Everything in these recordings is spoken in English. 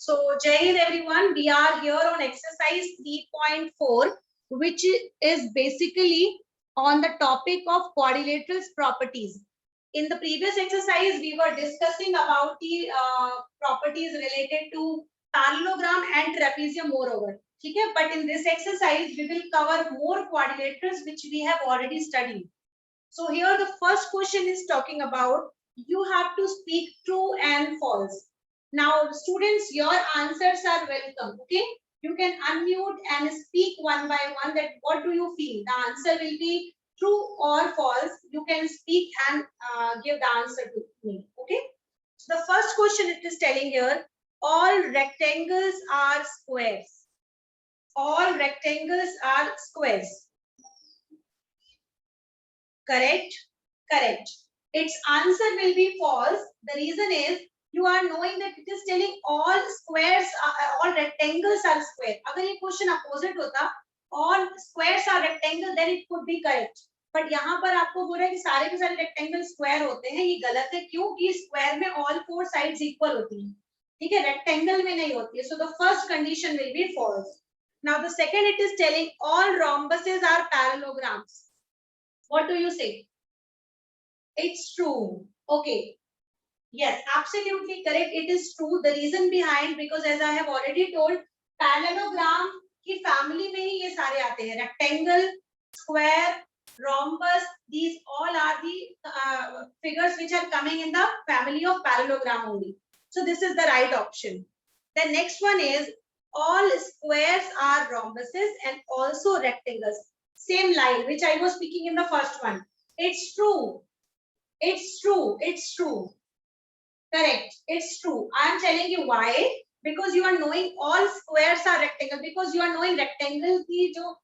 So, Jai Hind everyone, we are here on exercise 3.4, which is basically on the topic of quadrilaterals properties. In the previous exercise, we were discussing about the properties related to parallelogram and trapezium moreover. Okay? But in this exercise, we will cover more quadrilaterals which we have already studied. So here the first question is talking about you have to speak true and false. Now students, your answers are welcome. Okay, you can unmute and speak one by one that what do you feel. The answer will be true or false. You can speak and give the answer to me. Okay, so the first question it is telling here, all rectangles are squares. All rectangles are squares. Correct? Correct. Its answer will be false. The reason is you are knowing that it is telling all squares, all rectangles are square. अगर ये question opposite होता, all squares are rectangle, then it could be correct. But यहाँ पर आपको बोल रहा है कि सारे के सारे rectangle square होते हैं. ये गलत है क्यों? कि square में all four sides equal होती हैं. ठीक है? Rectangle में नहीं होती है. So the first condition will be false. Now the second it is telling all rhombuses are parallelograms. What do you say? It's true. Okay. Yes, absolutely correct. It is true. The reason behind, because as I have already told, parallelogram की family में ही ये सारे आते हैं. Rectangle, square, rhombus. These all are the figures which are coming in the family of parallelogram only. So this is the right option. The next one is all squares are rhombuses and also rectangles. Same line which I was speaking in the first one. It's true. It's true. It's true. Correct. It's true. I am telling you why. Because you are knowing all squares are rectangle. Because you are knowing rectangle की जो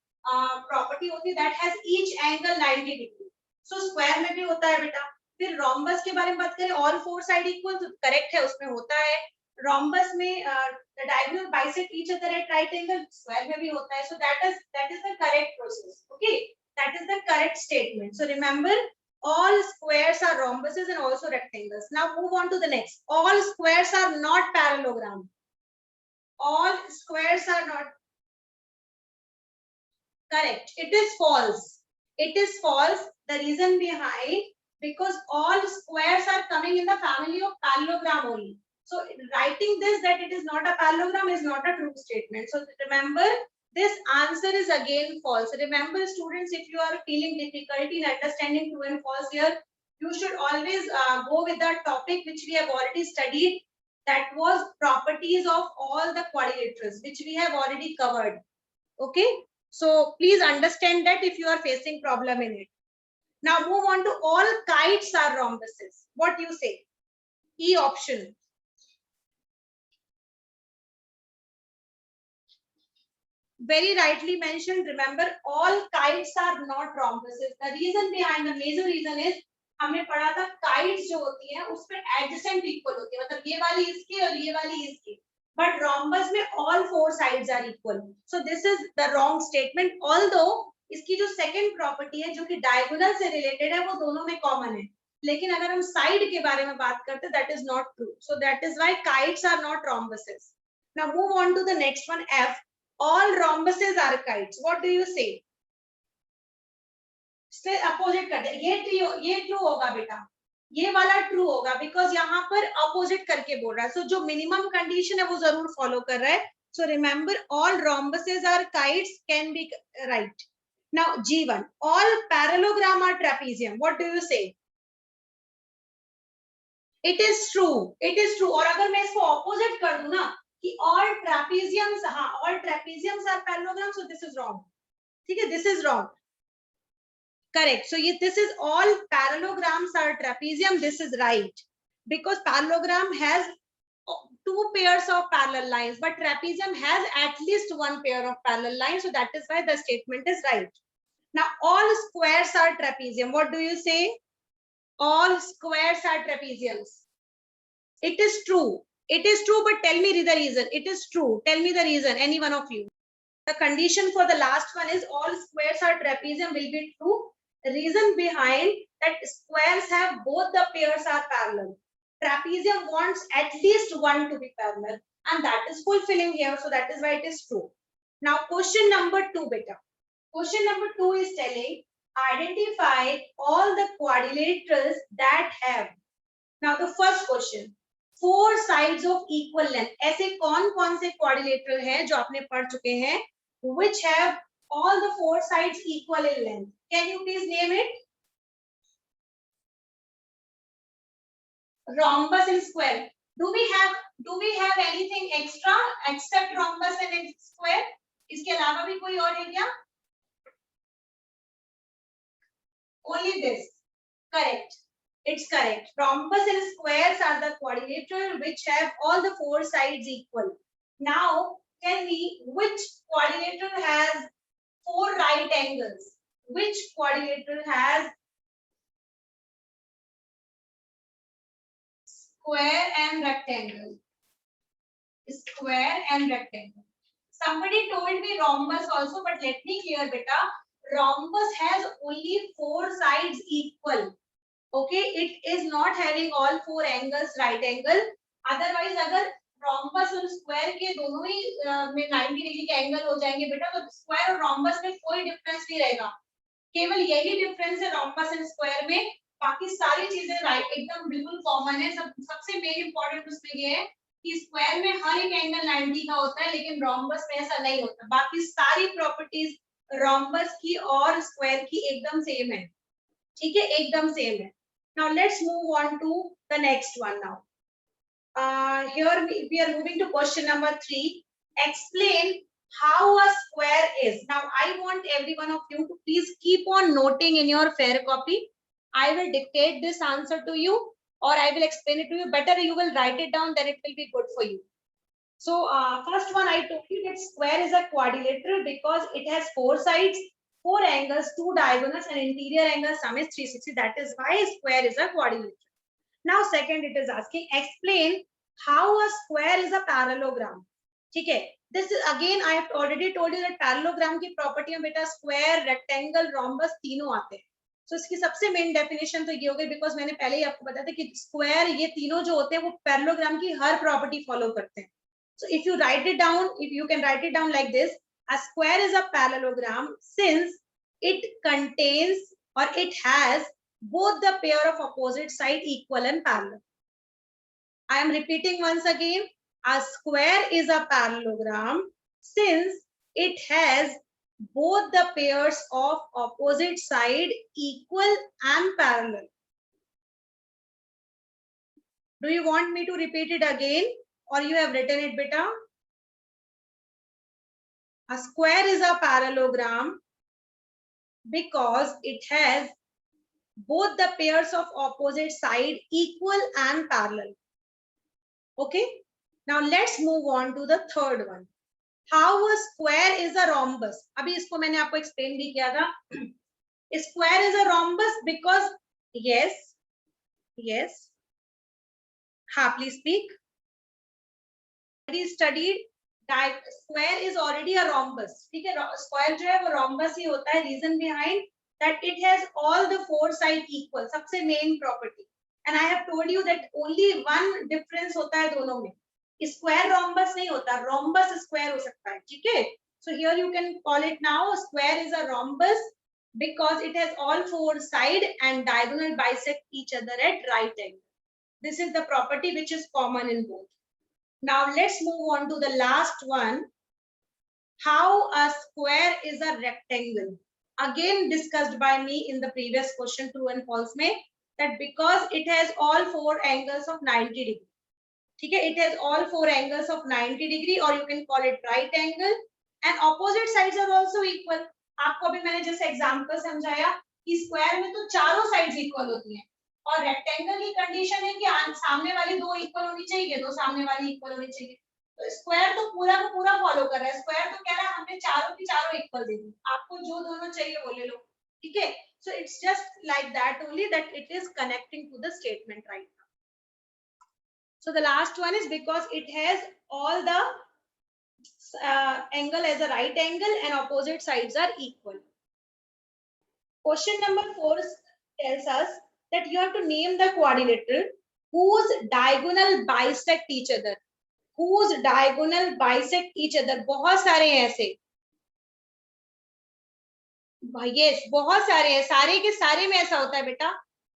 property होती है that has each angle 90 degree. So square में भी होता है बेटा. फिर rhombus के बारे में बात करें all four side equal तो correct है उसमें होता है. Rhombus में the diagonal bisect each other at right angle square में भी होता है. So that is the correct process. Okay. That is the correct statement. So remember. All squares are rhombuses and also rectangles. Now move on to the next. All squares are not parallelogram. All squares are not correct. It is false. It is false. The reason behind, because all squares are coming in the family of parallelogram only. So writing this that it is not a parallelogram is not a true statement. So remember, this answer is again false. Remember students, if you are feeling difficulty in understanding true and false here, you should always go with the topic which we have already studied. That was properties of all the quadrilaterals, which we have already covered. Okay. So please understand that if you are facing problem in it. Now move on to all kites are rhombuses. What do you say? E option. Very rightly mentioned. Remember, all kites are not rhombuses. The reason behind, the major reason is हमने पढ़ा था kites जो होती हैं उस पे adjacent equal होती है, मतलब ये वाली इसकी और ये वाली इसकी. But rhombus में all four sides are equal. So this is the wrong statement. Although इसकी जो second property है जो कि diagonal से related है वो दोनों में common है. लेकिन अगर हम side के बारे में बात करते that is not true. So that is why kites are not rhombuses. Now move on to the next one. F. All rhombuses are kites. What do you say? Still opposite कर दे. ये true होगा बेटा. ये वाला true होगा because यहाँ पर opposite करके बोल रहा है. So जो minimum condition है वो जरूर follow कर रहा है. So remember, all rhombuses are kites can be right. Now G1. All parallelogram are trapezium. What do you say? It is true. It is true. और अगर मैं इसको opposite कर दूँ ना कि all trapeziums, हाँ, all trapeziums are parallelogram, so this is wrong. ठीक है, this is wrong. Correct. So this is all parallelograms are trapezium. This is right because parallelogram has two pairs of parallel lines, but trapezium has at least one pair of parallel lines. So that is why the statement is right. Now all squares are trapezium. What do you say? All squares are trapeziums. It is true. It is true, but tell me the reason. It is true. Tell me the reason, any one of you. The condition for the last one is all squares are trapezium will be true. The reason behind that squares have both the pairs are parallel. Trapezium wants at least one to be parallel. and that is fulfilling here, so that is why it is true. Now question number 2 beta. Question number 2 is telling identify all the quadrilaterals that have. Now the first question, 4 sides of equal length. ऐसे कौन से quadrilateral है जो आपने पढ़ चुके हैं which have all the 4 sides equal in length? Can you please name it? Rhombus and square. Do we have anything extra except rhombus and square? इसके अलावा भी कोई और है क्या? Only this. Correct. It's correct. Rhombus and squares are the quadrilateral which have all the 4 sides equal. Now, tell me which quadrilateral has 4 right angles? Which quadrilateral has square and rectangle? Square and rectangle. Somebody told me rhombus also, but let me clear beta. Rhombus has only 4 sides equal. Okay, it is not having all 4 angles right angle. Otherwise, अगर rhombus और square के दोनों ही में 90 degree के angle हो जाएंगे बेटा, तो square और rhombus में कोई डिफरेंस नहीं रहेगा. केवल यही डिफरेंस है rhombus और square में. बाकी सारी चीजें राइट एकदम बिल्कुल कॉमन है. सबसे मेन इंपॉर्टेंट उसमें ये है कि स्क्वायर में हर एक एंगल 90 का होता है, लेकिन rhombus में ऐसा नहीं होता. बाकी सारी प्रॉपर्टीज rhombus की और स्क्वायर की एकदम सेम है. ठीक है, एकदम सेम है. Now let's move on to the next one now. Here we are moving to question number 3. Explain how a square is. Now I want every one of you to please keep on noting in your fair copy. I will dictate this answer to you or I will explain it to you. Better you will write it down, then it will be good for you. So first one, I told you that square is a quadrilateral because it has 4 sides, 4 angles, 2 diagonals, and interior angle sum is 360. That is why square is a quadrilateral. Now second, it is asking explain how a square is a parallelogram. ठीक है, this is again I have already told you that parallelogram की property में बेटा square, rectangle, rhombus तीनों आते हैं. So इसकी सबसे मेन डेफिनेशन तो ये हो गई, बिकॉज मैंने पहले ही आपको बताया था कि स्क्वायर ये तीनों जो होते हैं वो पैरेललोग्राम की हर प्रॉपर्टी फॉलो करते हैं. So if you write it down, if you can write it down like this, a square is a parallelogram since it contains or it has both the pair of opposite side equal and parallel. I am repeating once again, a square is a parallelogram since it has both the pairs of opposite side equal and parallel. Do you want me to repeat it again? Or you have written it beta? A square is a parallelogram because it has both the pairs of opposite side equal and parallel. Okay, now let's move on to the third one. How a square is a rhombus? अभी इसको मैंने आपको explain भी किया था. Square is a rhombus because yes. हाँ, please speak. Studied square is already a rhombus. ठीक है, स्क्वायर जो है वो rhombus ही होता है. Reason behind that it has all the 4 sides equal. सबसे main property. And I have told you that only one difference होता है दोनों में. Square rhombus नहीं होता, rhombus square हो सकता है. ठीक है. So here you can call it now square is a rhombus because it has all 4 sides and diagonal bisect each other at right angle. This is the property which is common in both. Now let's move on to the last one. How a square is a rectangle. Again discussed by me in the previous question, true and false में, that because it has all 4 angles of 90 degree. ठीक है, it has all 4 angles of 90 degree or you can call it right angle and opposite sides are also equal. आपको अभी मैंने जैसे example समझाया कि square में तो चारों साइड्स इक्वल होती हैं और रेक्टेंगल की कंडीशन है कि सामने वाली 2 इक्वल होनी चाहिए, 2 सामने वाली इक्वल होनी चाहिए. तो स्क्वायर तो पूरा का पूरा फॉलो कर रहा है. स्क्वायर तो कह रहा है हमने चारों की चारों इक्वल दे दी, आपको जो दोनों चाहिए वो ले लो. ठीक है, so it's just like that only that it is connecting to the statement right now. So the last one is because it has all the angle as a right angle and opposite sides are equal. Question number 4 tells us that you have to name the quadrilateral whose diagonal bisect each other. whose diagonal bisect each other. बहुत सारे हैं ऐसे, yes बहुत सारे हैं, सारे के सारे में ऐसा होता है बेटा।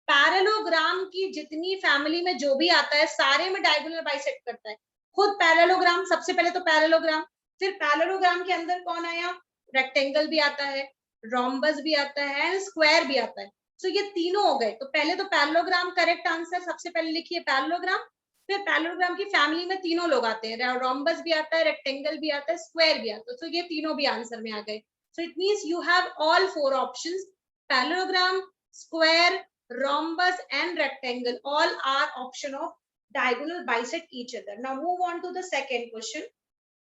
पैरेललोग्राम की जितनी फैमिली में जो भी आता है सारे में डायगोनल बाइसेक्ट करता है। खुद पैरेललोग्राम, सबसे पहले तो पैरेललोग्राम, फिर पैरेललोग्राम के अंदर कौन आया, रेक्टेंगल भी आता है, रोम्बस भी आता है एंड स्क्वायर भी आता है। सो ये तीनों हो गए। तो पहले तो पैरेललोग्राम करेक्ट आंसर, सबसे पहले लिखिए पैरेललोग्राम। फिर पैरेललोग्राम की फैमिली में तीनों लोग आते हैं, रोम्बस भी आता है, रेक्टेंगल भी आता है, स्क्वायर भी आता है। तो ये तीनों भी आंसर में आ गए। So it means you have all four options: parallelogram, square, rhombus and rectangle. All are option of diagonal bisect each other. Now move on to the second question,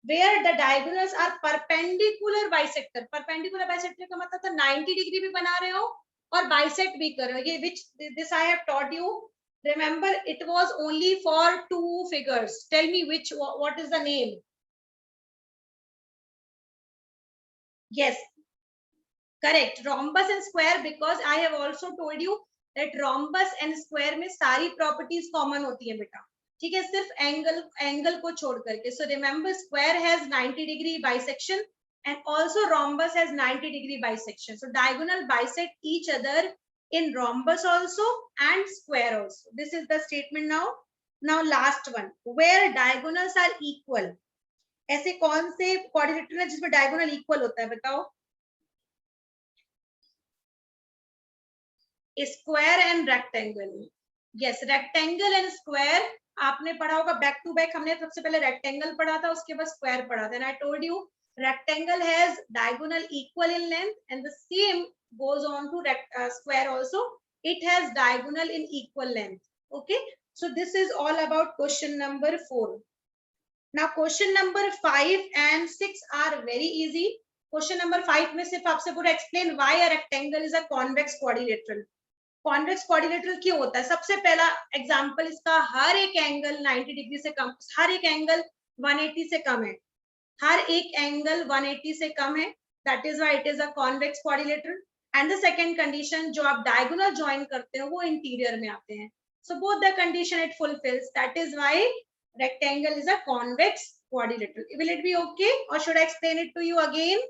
where the diagonals are perpendicular bisector. Perpendicular bisector का मतलब था 90 degree भी बना रहे हो और bisect भी कर रहे हो। ये which this I have taught you. Remember it was only for two figures. Tell me which, what is the name? Yes, correct, rhombus and square, because I have also told you that rhombus and square में सारी properties common होती है बेटा, ठीक है, सिर्फ angle को छोड़ करके। So remember square has 90 degree bisection and also rhombus has 90 degree bisection. So diagonal bisect each other in rhombus also and square also. This is the statement now. Now last one, where diagonals are equal. ऐसे कौन से quadrilateral है जिसमें diagonal equal होता है बताओ? Square and rectangle. Yes, rectangle and square आपने पढ़ा होगा बैक टू बैक। हमने सबसे पहले रेक्टेंगल पढ़ा था, उसके बाद स्क्वायर पढ़ा था। I told you rectangle has diagonal equal in length and the same goes on to square also. It has diagonal in equal length. Okay, so this is all about question number 4. Now question number 5 and 6 are very easy. Question number 5 में सिर्फ आपसे पूरा explain why a rectangle is a convex quadrilateral. Convex quadrilateral क्यों होता है? सबसे पहला example इसका, हर एक एंगल 90 डिग्री से कम, हर एक एंगल 180 से कम है, हर एक एंगल 180 से कम है, that is why it is a convex quadrilateral. And the second condition, जो आप डायगोनल ज्वाइन करते हो वो इंटीरियर में आते हैं। So both the condition it fulfils, that is why rectangle is a convex quadrilateral. Will it be okay or should I explain it to you again?